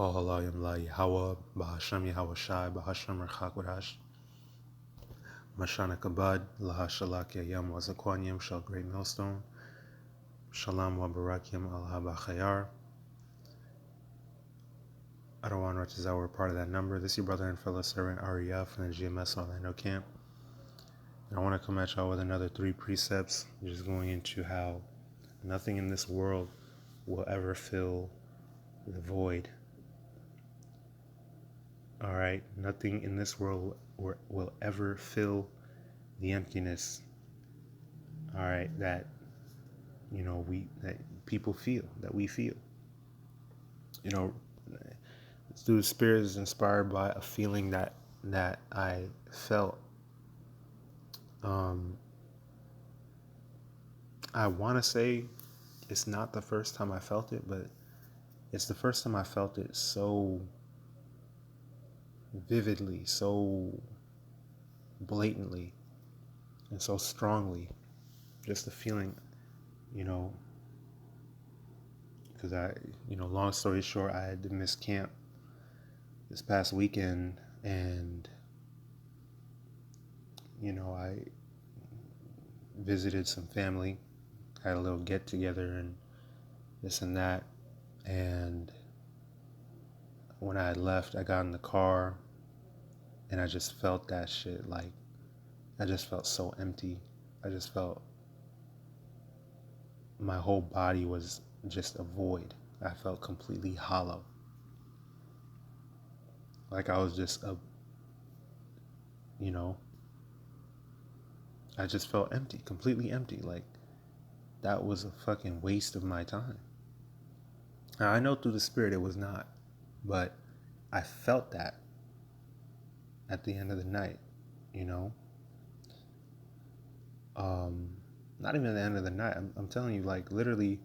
call HALALYAM la YAHAWAH, BAHASHAM YAHAWASHI, BAHASHAM QADASH, Mashana Kabad, LAHASHALAKYAYAM WAZAQUANYAM, Shal Great Millstone, Shalom Wabarakyam Al-Habachayar. RAWCHAA and RAWCHAA were part of that number. This is your brother and fellow servant Ariel from the GMS Orlando camp. And I want to come at y'all with another 3 precepts, just going into how nothing in this world will ever fill the void. All right, nothing in this world will ever fill the emptiness. All right, that that people feel, that we feel. Through the Spirit is inspired by a feeling that I felt. I want to say it's not the first time I felt it, but it's the first time I felt it so vividly, so blatantly, and so strongly. Just the feeling, because long story short, I had to miss camp this past weekend, and I visited some family, had a little get together and this and that, and when I had left, I got in the car and I just felt that shit. Like, I just felt so empty. I just felt my whole body was just a void. I felt completely hollow. Like I was just I just felt empty, completely empty. Like that was a fucking waste of my time. Now, I know through the Spirit it was not, but I felt that at the end of the night, not even at the end of the night. I'm telling you, like literally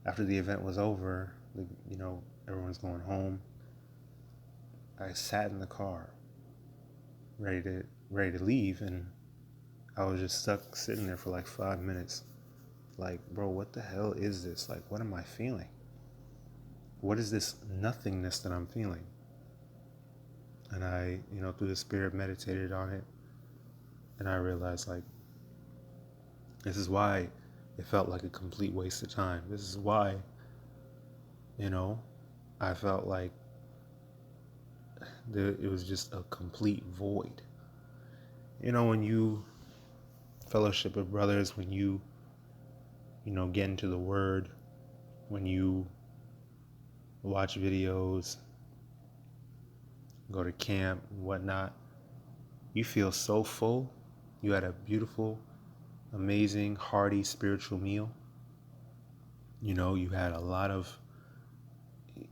after the event was over, everyone's going home. I sat in the car ready to leave, and I was just stuck sitting there for like 5 minutes. Like, bro, what the hell is this? Like, what am I feeling? What is this nothingness that I'm feeling? And I, through the Spirit, meditated on it, and I realized, like, this is why it felt like a complete waste of time. This is why, I felt like it was just a complete void. When you fellowship with brothers, when you, get into the Word, when you watch videos, go to camp and whatnot, you feel so full. You had a beautiful, amazing, hearty spiritual meal. You had a lot of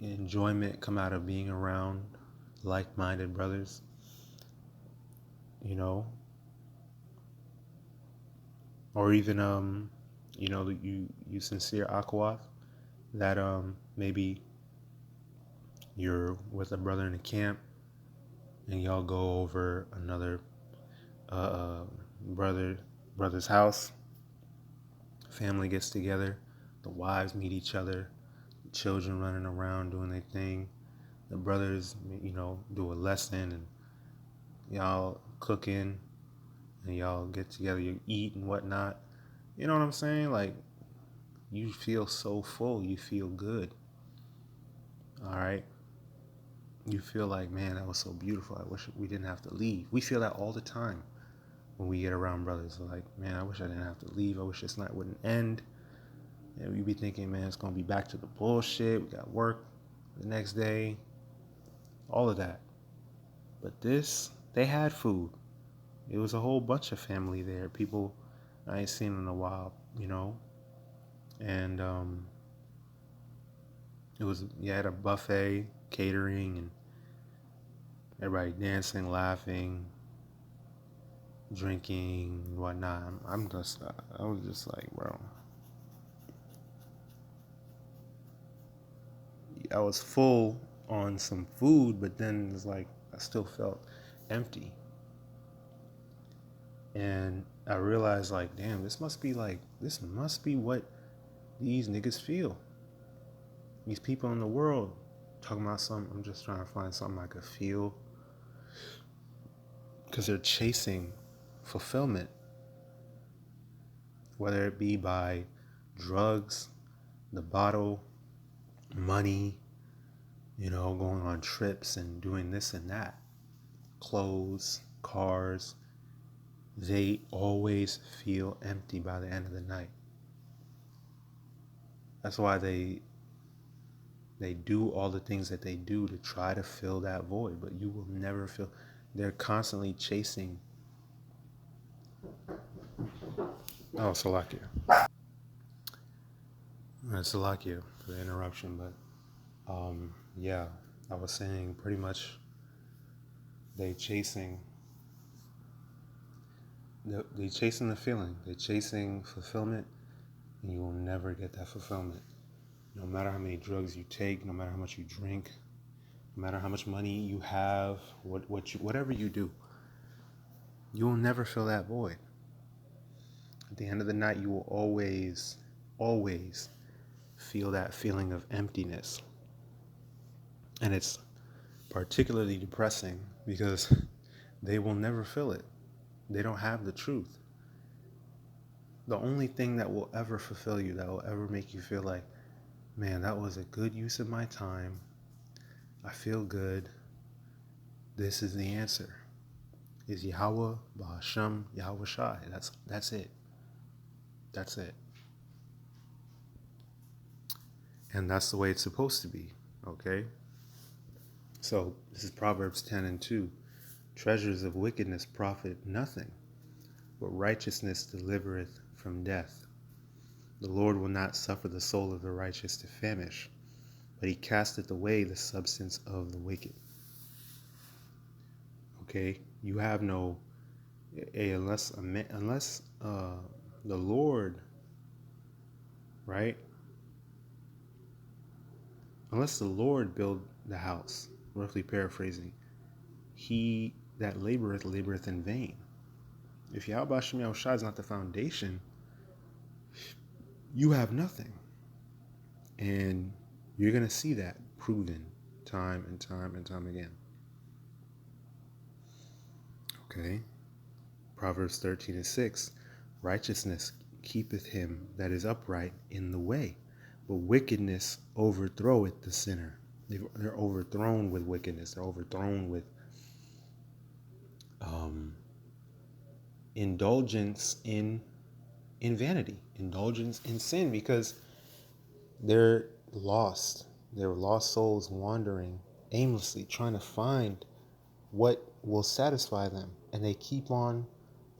enjoyment come out of being around like-minded brothers, or even you sincere aquath that maybe you're with a brother in a camp and y'all go over another brother's house. Family gets together, the wives meet each other, the children running around doing their thing, the brothers do a lesson, and y'all cooking, and y'all get together, you eat and whatnot. You know what I'm saying? Like, you feel so full, you feel good. All right, you feel like, man, that was so beautiful, I wish we didn't have to leave. We feel that all the time when we get around brothers. Like, man, I wish I didn't have to leave. I wish this night wouldn't end. And we be thinking, man, it's gonna be back to the bullshit. We got work the next day, all of that. But this, they had food. It was a whole bunch of family there, people I ain't seen in a while, and you had a buffet, catering, and everybody dancing, laughing, drinking, and whatnot. I was just like, bro, I was full on some food, but then it's like I still felt empty. And I realized, like, damn, this must be what these niggas feel. These people in the world talking about something, I'm just trying to find something I could feel. Because they're chasing fulfillment, whether it be by drugs, the bottle, money, going on trips and doing this and that, clothes, cars. They always feel empty by the end of the night. That's why they do all the things that they do to try to fill that void, but you will never fill. They're constantly chasing. Oh, Salakia. Salakia for the interruption, but yeah, I was saying pretty much they chasing the feeling. They're chasing fulfillment, and you will never get that fulfillment. No matter how many drugs you take, no matter how much you drink, no matter how much money you have, whatever you do, you will never fill that void. At the end of the night, you will always feel that feeling of emptiness. And it's particularly depressing because they will never feel it. They don't have the truth. The only thing that will ever fulfill you, that will ever make you feel like, man, that was a good use of my time, I feel good, this is the answer, is YAHAWAH, BAHASHAM, YAHAWASHI. That's it. That's it. And that's the way it's supposed to be, okay? So this is Proverbs 10:2. Treasures of wickedness profit nothing, but righteousness delivereth from death. The Lord will not suffer the soul of the righteous to famish, but he casteth away the substance of the wicked. Okay, you have no, unless the Lord, right? Unless the Lord build the house, roughly paraphrasing, he that laboreth in vain. If YAHAWASHI is not the foundation, you have nothing. And you're going to see that proven time and time again. Okay. Proverbs 13:6. Righteousness keepeth him that is upright in the way, but wickedness overthroweth the sinner. They're overthrown with wickedness. They're overthrown with indulgence in vanity, indulgence in sin, because they're lost. They're lost souls wandering aimlessly, trying to find what will satisfy them. And they keep on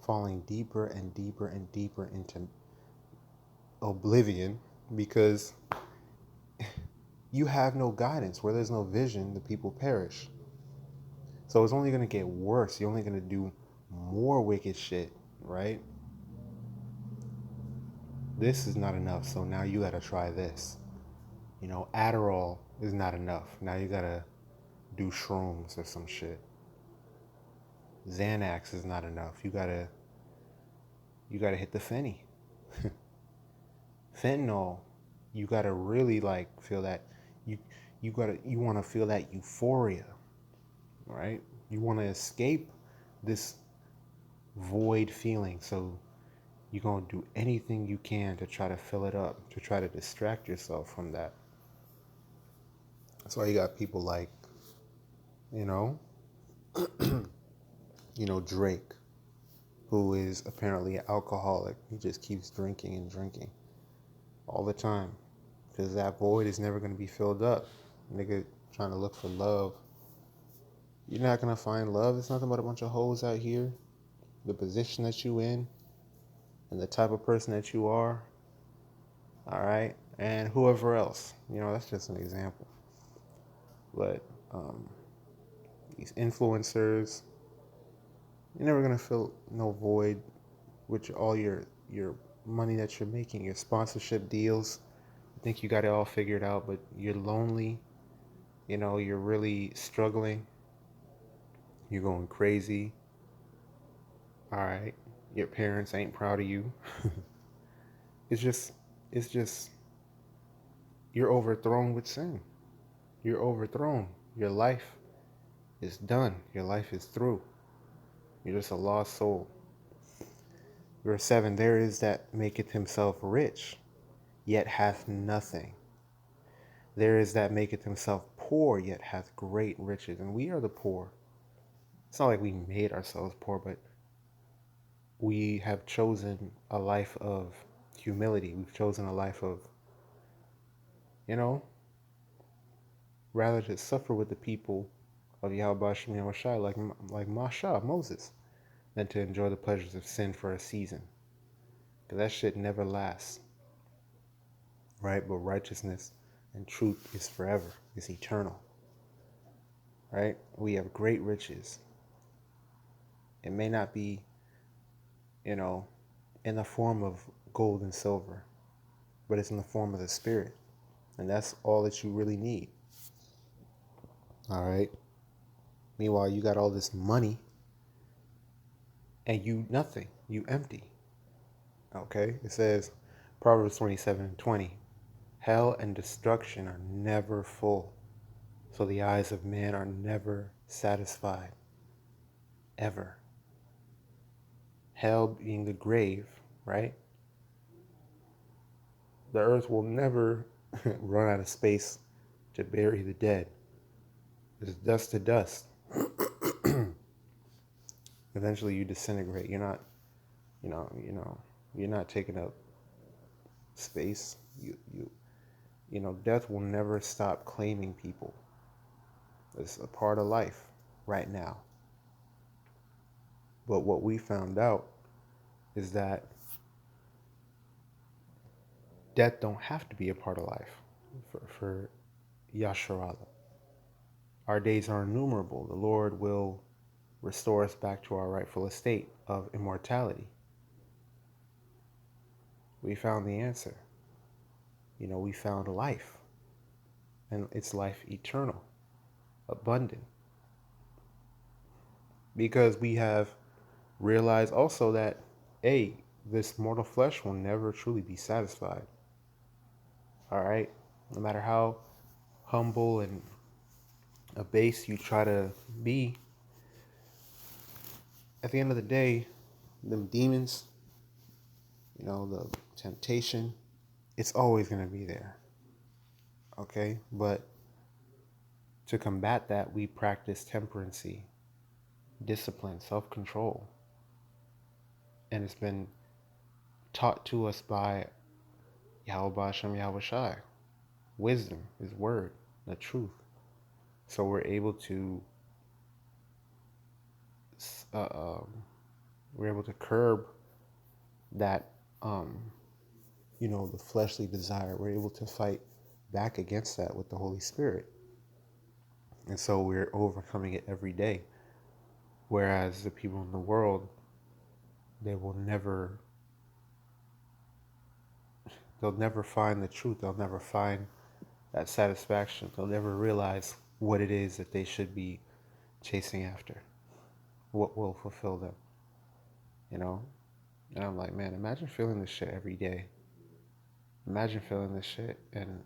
falling deeper and deeper and deeper into oblivion because you have no guidance. Where there's no vision, the people perish. So it's only going to get worse. You're only going to do more wicked shit, right? This is not enough, so now you got to try this. Adderall is not enough. Now you got to do shrooms or some shit. Xanax is not enough. You got to hit the fentanyl. You got to really feel that you want to feel that euphoria, right? You want to escape this void feeling, so you're going to do anything you can to try to fill it up, to try to distract yourself from that. That's why you got people like, Drake, who is apparently an alcoholic. He just keeps drinking and drinking all the time because that void is never going to be filled up. Nigga trying to look for love. You're not going to find love. It's nothing but a bunch of hoes out here. The position that you in and the type of person that you are. All right. And whoever else. That's just an example. But these influencers, you're never going to fill no void with all your money that you're making, your sponsorship deals. You think you got it all figured out, but you're lonely. You're really struggling. You're going crazy. All right. Your parents ain't proud of you. It's just, you're overthrown with sin. You're overthrown. Your life is done. Your life is through. You're just a lost soul. Verse 7, there is that maketh himself rich, yet hath nothing. There is that maketh himself poor, yet hath great riches. And we are the poor. It's not like we made ourselves poor, but we have chosen a life of humility. We've chosen a life of, rather to suffer with the people of YAHAWASHI, like Moses, than to enjoy the pleasures of sin for a season. Because that shit never lasts, right? But righteousness and truth is forever. It's eternal, right? We have great riches. It may not be, in the form of gold and silver, but it's in the form of the Spirit. And that's all that you really need. All right. Meanwhile, you got all this money and you nothing. You empty. Okay. It says, Proverbs 27:20, hell and destruction are never full, so the eyes of man are never satisfied. Ever. Hell being the grave, right? The earth will never run out of space to bury the dead. It's dust to dust. Eventually you disintegrate. You're not, you're not taking up space. Death will never stop claiming people. It's a part of life right now. But what we found out is that death don't have to be a part of life for Yasharala. Our days are innumerable. The Lord will restore us back to our rightful estate of immortality. We found the answer. We found life. And it's life eternal, abundant. Because we have realized also that, this mortal flesh will never truly be satisfied. All right? No matter how humble and abased you try to be, at the end of the day, them demons, the temptation, it's always going to be there. Okay? But to combat that, we practice temperancy, discipline, self-control. And it's been taught to us by YAHAWASHAM, YAHAWASHI. Wisdom, His word, the truth. So we're able to curb that, the fleshly desire. We're able to fight back against that with the Holy Spirit. And so we're overcoming it every day. Whereas the people in the world, they'll never find the truth. They'll never find that satisfaction. They'll never realize what it is that they should be chasing after. What will fulfill them. And I'm like, man, imagine feeling this shit every day. Imagine feeling this shit and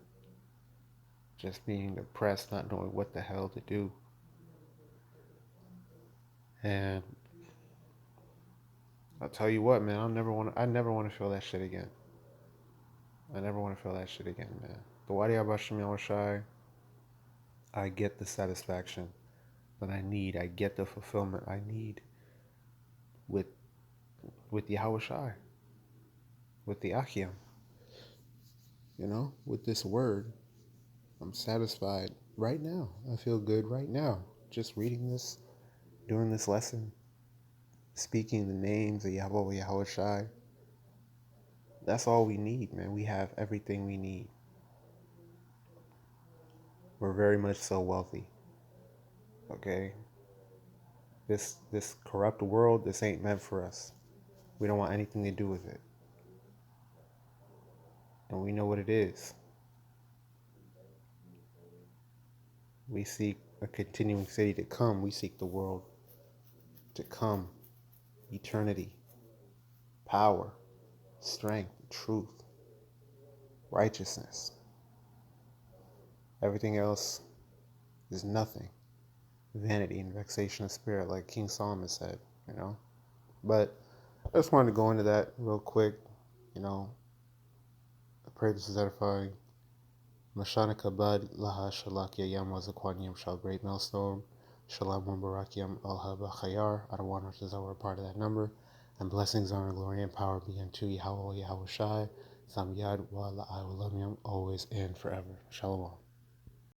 just being depressed, not knowing what the hell to do. And I'll tell you what, man, I never want to feel that shit again. I never want to feel that shit again, man. The YAHAWASHI, I get the satisfaction that I need. I get the fulfillment I need with YAHAWASHI, with the Achiam. With this word, I'm satisfied right now. I feel good right now. Just reading this, doing this lesson, speaking the names of Yahweh, YAHAWASHI. That's all we need, man. We have everything we need. We're very much so wealthy. Okay? This corrupt world, this ain't meant for us. We don't want anything to do with it. And we know what it is. We seek a continuing city to come. We seek the world to come. Eternity, power, strength, truth, righteousness. Everything else is nothing. Vanity and vexation of spirit, like King Solomon said, But I just wanted to go into that real quick. I pray this is edifying. Mashanaka bad laha shalakia yam wazakwanyam shal great millstone. Shalom barakiam alha b'chayar. I don't want to we're part of that number. And blessings, honor, glory, and power be unto YAHAWAH, YAHAWASHI, Sam Yad wa la'awalamyam, always and forever. Shalom.